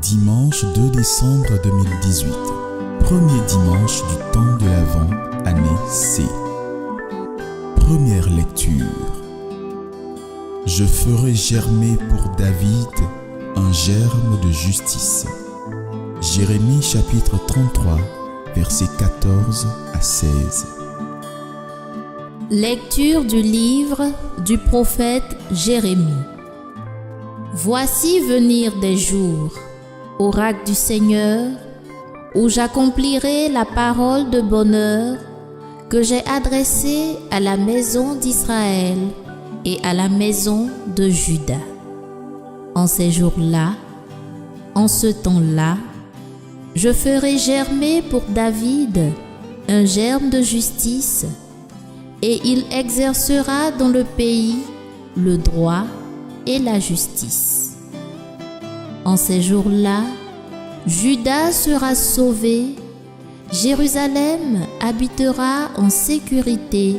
Dimanche 2 décembre 2018, premier dimanche du temps de l'Avent, année C. Première lecture. Je ferai germer pour David un germe de justice. Jérémie chapitre 33, versets 14 à 16. Lecture du livre du prophète Jérémie. Voici venir des jours, oracle du Seigneur, où j'accomplirai la parole de bonheur que j'ai adressée à la maison d'Israël et à la maison de Juda. En ces jours-là, en ce temps-là, je ferai germer pour David un germe de justice, et il exercera dans le pays le droit et la justice. En ces jours-là, Juda sera sauvé, Jérusalem habitera en sécurité,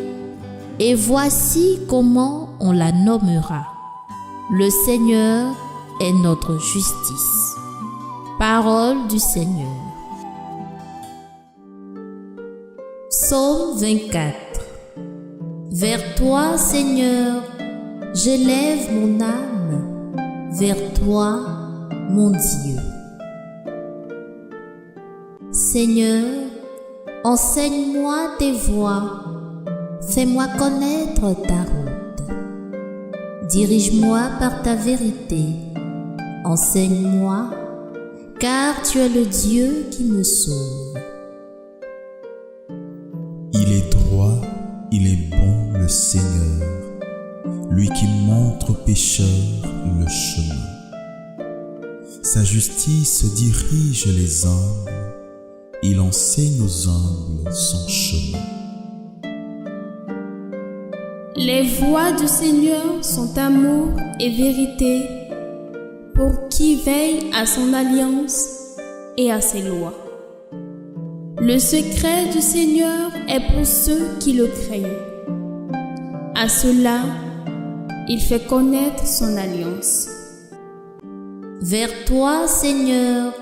et voici comment on la nommera. Le Seigneur est notre justice. Parole du Seigneur. Psaume 24. Vers toi, Seigneur, j'élève mon âme, vers toi, mon Dieu. Seigneur, enseigne-moi tes voies, fais-moi connaître ta route. Dirige-moi par ta vérité, enseigne-moi, car tu es le Dieu qui me sauve. Il est droit, il est bon le Seigneur, lui qui montre aux pécheurs le chemin. Sa justice dirige les humbles, il enseigne aux humbles son chemin. Les voies du Seigneur sont amour et vérité pour qui veille à son alliance et à ses lois. Le secret du Seigneur est pour ceux qui le craignent. À ceux-là, il fait connaître son alliance. Vers toi, Seigneur,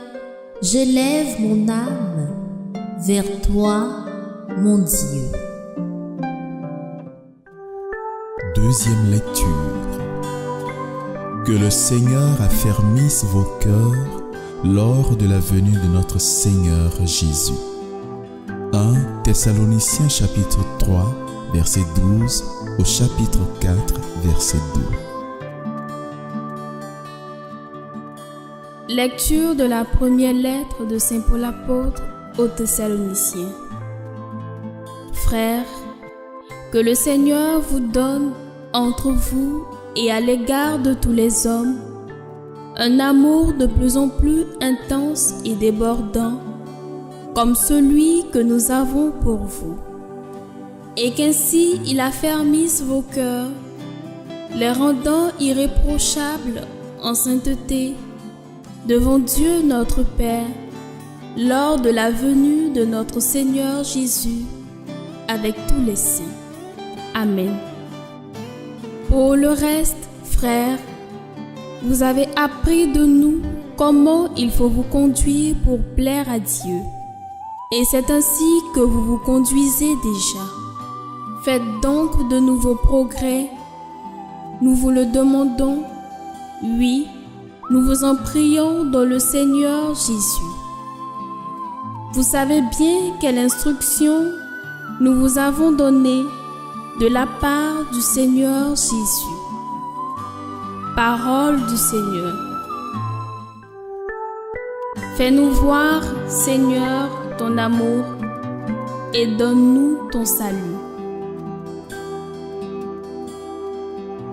j'élève mon âme, vers toi, mon Dieu. Deuxième lecture. Que le Seigneur affermisse vos cœurs lors de la venue de notre Seigneur Jésus. 1 Thessaloniciens chapitre 3, verset 12 au chapitre 4, verset 2. Lecture de la première lettre de Saint Paul apôtre aux Thessaloniciens. Frères, que le Seigneur vous donne entre vous et à l'égard de tous les hommes un amour de plus en plus intense et débordant, comme celui que nous avons pour vous, et qu'ainsi il affermisse vos cœurs, les rendant irréprochables en sainteté devant Dieu notre Père, lors de la venue de notre Seigneur Jésus avec tous les saints. Amen. Pour le reste, frères, vous avez appris de nous comment il faut vous conduire pour plaire à Dieu. Et c'est ainsi que vous vous conduisez déjà. Faites donc de nouveaux progrès. Nous vous le demandons. Oui, nous vous en prions dans le Seigneur Jésus. Vous savez bien quelle instruction nous vous avons donnée de la part du Seigneur Jésus. Parole du Seigneur. Fais-nous voir, Seigneur, ton amour et donne-nous ton salut.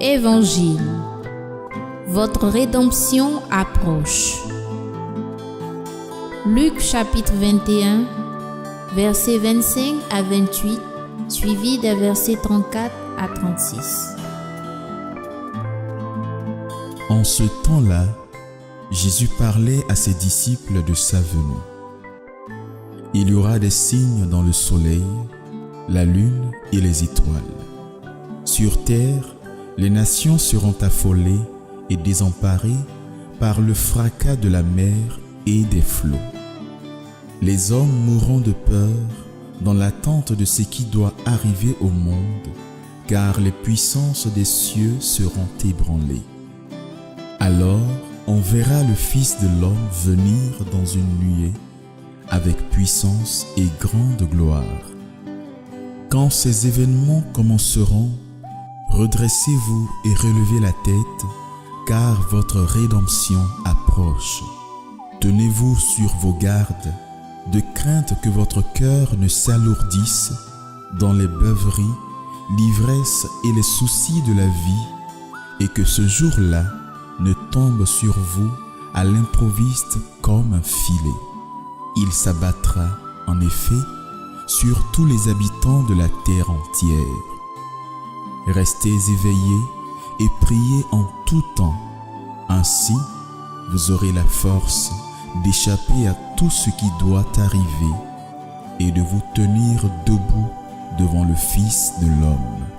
Évangile. Votre rédemption approche. Luc chapitre 21, versets 25 à 28, suivi des versets 34 à 36. En ce temps-là, Jésus parlait à ses disciples de sa venue. Il y aura des signes dans le soleil, la lune et les étoiles. Sur terre, les nations seront affolées et désemparées par le fracas de la mer et des flots. Les hommes mourront de peur dans l'attente de ce qui doit arriver au monde, car les puissances des cieux seront ébranlées. Alors, on verra le Fils de l'homme venir dans une nuée avec puissance et grande gloire. Quand ces événements commenceront, redressez-vous et relevez la tête, car votre rédemption approche. Tenez-vous sur vos gardes, de crainte que votre cœur ne s'alourdisse dans les beuveries, l'ivresse et les soucis de la vie, et que ce jour-là ne tombe sur vous à l'improviste comme un filet. Il s'abattra, en effet, sur tous les habitants de la terre entière. Restez éveillés et priez en tout temps. Ainsi, vous aurez la force d'échapper à tout ce qui doit arriver et de vous tenir debout devant le Fils de l'homme.